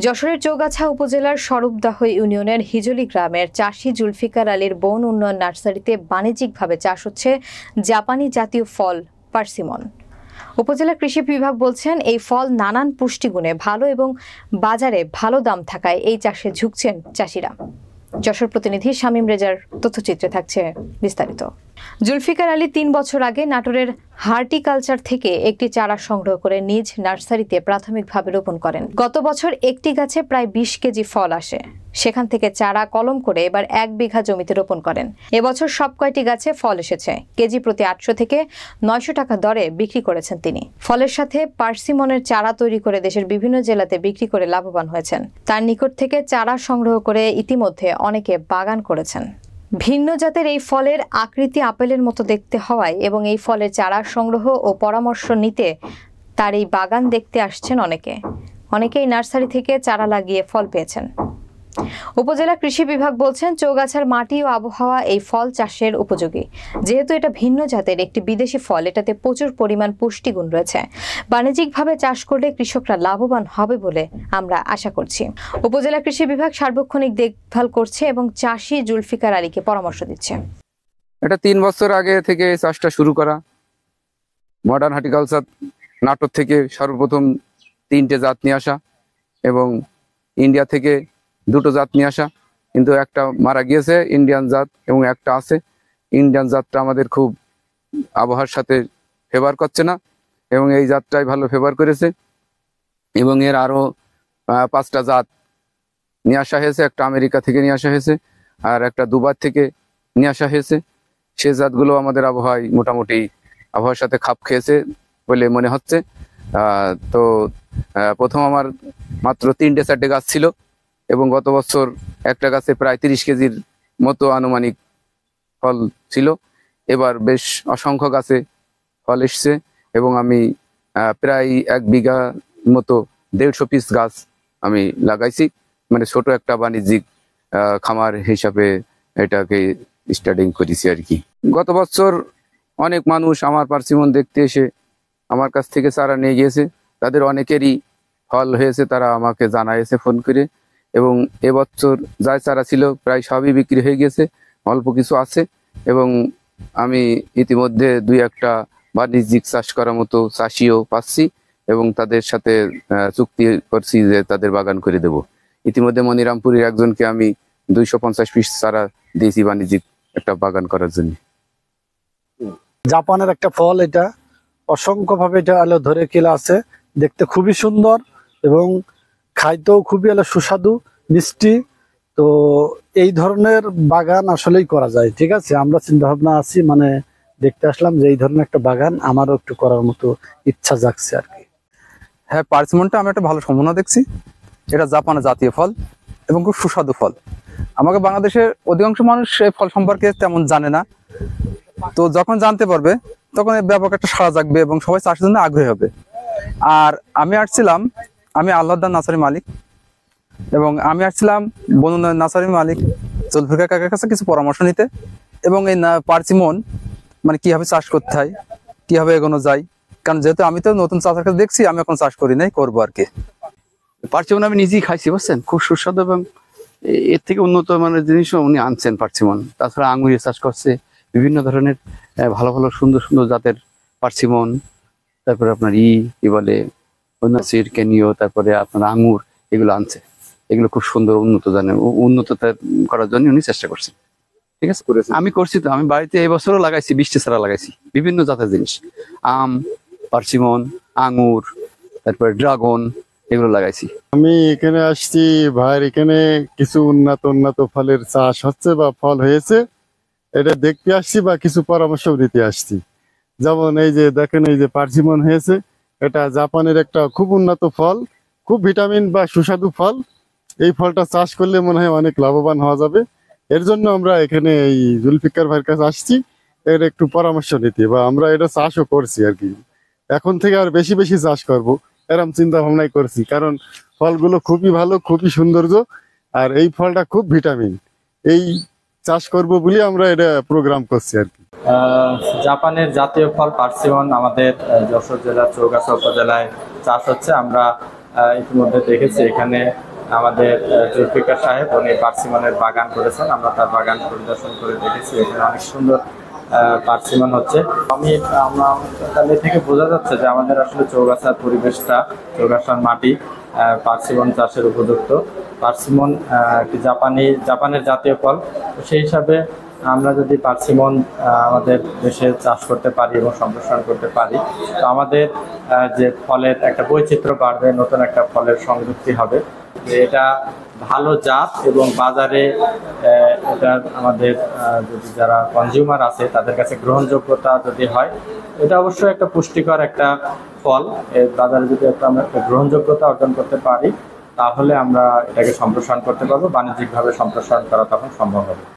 যশোরের চৌগাছা উপজেলার স্বরূপদাহ ইউনিয়নের হিজলি গ্রামের চাষী জুলফিকার আলীর বন উন্নয়ন নার্সারিতে বাণিজ্যিকভাবে চাষ হচ্ছে জাপানি জাতীয় ফল পার্সিমন। উপজেলা কৃষি বিভাগ বলছেন, এই ফল নানান পুষ্টিগুণে ভালো এবং বাজারে ভালো দাম থাকায় এই চাষে ঝুঁকছেন চাষিরা। যশোর প্রতিনিধি শামীম রেজার তথ্যচিত্রে থাকছে বিস্তারিত। জুলফিকার আলী ৩ বছর আগে নাটোরের হার্টিকালচার থেকে একটি চারা সংগ্রহ করে নিজ নার্সারিতে প্রাথমিকভাবে রোপণ করেন। গত বছর একটি গাছে প্রায় ২০ কেজি ফল আসে। সেখান থেকে চারা কলম করে এবার ১ বিঘা জমিতে রোপণ করেন। এবছর সব কয়টি গাছে ফল এসেছে। কেজি প্রতি ৮০০ থেকে ৯০০ টাকা দরে বিক্রি করেছেন তিনি। ফলের সাথে পার্সিমনের চারা তৈরি করে দেশের বিভিন্ন জেলাতে বিক্রি করে লাভবান হয়েছেন। তার নিকট থেকে চারা সংগ্রহ করে ইতিমধ্যে অনেকে বাগান করেছেন। ভিন্ন জাতের এই ফলের আকৃতি আপেলের মতো দেখতে হওয়ায় এবং এই ফলের চারা সংগ্রহ ও পরামর্শ নিতে তার এই বাগান দেখতে আসছেন অনেকেই নার্সারি থেকে চারা লাগিয়ে ফল পেয়েছেন। উপজেলা কৃষি বিভাগ বলছেন, চৌগাছার মাটি ও আবহাওয়া এই ফল চাষের উপযোগী। যেহেতু এটা ভিন্ন জাতের একটি বিদেশি ফল, এটাতে প্রচুর পরিমাণ পুষ্টিগুণ রয়েছে। বাণিজ্যিকভাবে চাষ করলে কৃষকরা লাভবান হবে বলে আমরা আশা করছি। উপজেলা কৃষি বিভাগ সার্বক্ষণিক দেখভাল করছে এবং চাষী জুলফিকার আলীকে পরামর্শ দিচ্ছে। এটা ৩ বছর আগে থেকে চাষটা শুরু করা। মডার্ন হর্টিকালচার নাটোর থেকে সর্বপ্রথম ৩টে জাত নিয়ে আসা এবং ইন্ডিয়া থেকে 2টো জাত নিয়ে আসা, কিন্তু একটা মারা গিয়েছে ইন্ডিয়ান জাত এবং একটা আছে। ইন্ডিয়ান জাতটা আমাদের খুব আবহাওয়ার সাথে ফেভার করছে না এবং এই জাতটাই ভালো ফেভার করেছে এবং এর আরও 5টা জাত নিয়ে আসা হয়েছে। একটা আমেরিকা থেকে নিয়ে আসা হয়েছে আর একটা দুবাই থেকে নিয়ে আসা হয়েছে। সে জাতগুলো আমাদের মোটামুটি আবহাওয়ার সাথে খাপ খেয়েছে বলে মনে হচ্ছে। তো প্রথম আমার মাত্র 3-4টে গাছ ছিল এবং গত বছর একটা গাছে প্রায় 30 কেজির মতো আনুমানিক ফল ছিল। এবার বেশ অসংখ্য গাছে ফল এসছে এবং আমি প্রায় 1 বিঘা মতো 150 পিস গাছ আমি লাগাইছি। মানে ছোট একটা বাণিজ্যিক খামার হিসাবে এটাকে স্টার্টিং করেছি আর কি। গত বছর অনেক মানুষ আমার পার্সিমন দেখতে এসে আমার কাছ থেকে চারা নিয়ে গিয়েছে। তাদের অনেকেরই ফল হয়েছে, তারা আমাকে জানাইছে ফোন করে। এবং এবছর যা চারা ছিল প্রায় সবই বিক্রি হয়ে গেছে, অল্প কিছু আছে এবং আমি ইতিমধ্যে 2-1টা বাণিজ্যিক চাষ করার মতো চাষিও পাচ্ছি এবং তাদের সাথে চুক্তি করছি যে তাদের বাগান করে দেব। ইতিমধ্যে মনিরামপুরের একজনকে আমি 250 পিস চারা দিয়েছি বাণিজ্যিক একটা বাগান করার জন্য। জাপানের একটা ফল, এটা অসংখ্যভাবে এটা আলো ধরে কেলা আছে, দেখতে খুবই সুন্দর এবং খাইতেও খুবই সুস্বাদু মিষ্টি। তো এই ধরনের বাগান আসলেই করা যায়, ঠিক আছে। আমরা চিন্তা ভাবনা আছি, মানে দেখতে আসলাম যে এই ধরনের একটা বাগান আমারও একটু করার মতো ইচ্ছা জাগছে আর কি। হ্যাঁ, পার্সিমনটা আমি একটা ভালো সম্ভাবনা দেখছি। এটা জাপানের জাতীয় ফল এবং খুব সুস্বাদু ফল। আমাকে বাংলাদেশের অধিকাংশ মানুষ এই ফল সম্পর্কে তেমন জানে না। তো যখন জানতে পারবে তখন ব্যাপক একটা সাড়া জাগবে এবং সবাই চাষের জন্য আগ্রহী হবে। আর আমি আল্লাহদার নার্সারি মালিক এবং আমি আসছিলাম বন উন্নয়ন নার্সারি মালিক জুলফিকার কাকার কাছে কিছু পরামর্শ নিতে এবং এই পার্সিমন মানে কিভাবে চাষ করতে হয়, কিভাবে এগোনো যায়। কারণ যেহেতু আমি তো নতুন চাষের কাছে দেখছি, আমি এখন চাষ করি নাই, করবো আর কি। পার্সিমন আমি নিজেই খাইছি, বুঝছেন, খুব সুস্বাদু এবং এর থেকে উন্নত মানের জিনিসও উনি আনছেন পার্সিমন। তাছাড়া আঙুরের চাষ করছে, বিভিন্ন ধরনের ভালো ভালো সুন্দর সুন্দর জাতের পার্সিমন, তারপরে আপনার কি বলে কেনিও, তারপরে আপনার আঙুর, এগুলো আনছে। এগুলো খুব সুন্দর উন্নত করার জন্য উনি চেষ্টা করছেন। ঠিক আছে, আমি করছি তো। আমি বাড়িতে এই বছরও লাগাইছি 20টা চারা লাগাইছি, বিভিন্ন জাতের জিনিস, আম, পার্সিমন, আঙুর, তারপরে ড্রাগন, এগুলো লাগাইছি। আমি এখানে আসছি ভাইয়ের এখানে কিছু উন্নত ফলের চাষ হচ্ছে বা ফল হয়েছে, এটা দেখতে আসছি বা কিছু পরামর্শ দিতে আসছি। যেমন এই যে দেখেন, এই যে পার্সিমন হয়েছে, এটা জাপানের একটা খুব উন্নত ফল, খুব ভিটামিন বা সুস্বাদু ফল। এই ফলটা চাষ করলে মনে হয় অনেক লাভবান হওয়া যাবে। এর জন্য আমরা এখানে এই জুলফিকার ভাইয়ের কাছে আসছি, এর একটু পরামর্শ নিতে, বা আমরা এটা চাষও করছি আর কি। এখন থেকে আর বেশি বেশি চাষ করব এরকম চিন্তা ভাবনাই করছি, কারণ ফলগুলো খুবই ভালো, খুবই সৌন্দর্য, আর এই ফলটা খুব ভিটামিন। এই চাষ করব বলে আমরা এটা প্রোগ্রাম করছি আর কি। জাপানের জাতীয় ফল পার্সিমন আমাদের যশোর জেলার চৌগাছা উপজেলায় চাষ হচ্ছে। আমরা ইতিমধ্যে দেখেছি এখানে আমাদের জুলফিকার সাহেব উনি পার্সিমনের বাগান করেছেন। আমরা তার বাগান পরিদর্শন করে দেখেছি, এখানে অনেক সুন্দর পার্সিমন হচ্ছে। তাহলে থেকে বোঝা যাচ্ছে যে আমাদের আসলে চৌগাছার পরিবেশটা, চৌগাছার মাটি পার্সিমন চাষের উপযুক্ত। পার্সিমন একটি জাপানের জাতীয় ফল, সেই হিসাবে আমরা যদি পার্সিমন আমাদের দেশে চাষ করতে পারি এবং সম্প্রসারণ করতে পারি, তো আমাদের যে ফলের একটা বৈচিত্র্য বাড়বে, নতুন একটা ফলের সংযুক্তি হবে। এটা ভালো জাত এবং বাজারে এটা আমাদের যদি যারা কনজিউমার আছে তাদের কাছে গ্রহণযোগ্যতা যদি হয়, এটা অবশ্যই একটা পুষ্টিকর একটা ফল। বাজারে যদি আমরা একটা গ্রহণযোগ্যতা অর্জন করতে পারি, তাহলে আমরা এটাকে সম্প্রসারণ করতে পারবো, বাণিজ্যিকভাবে সম্প্রসারণ করা তখন সম্ভব হবে।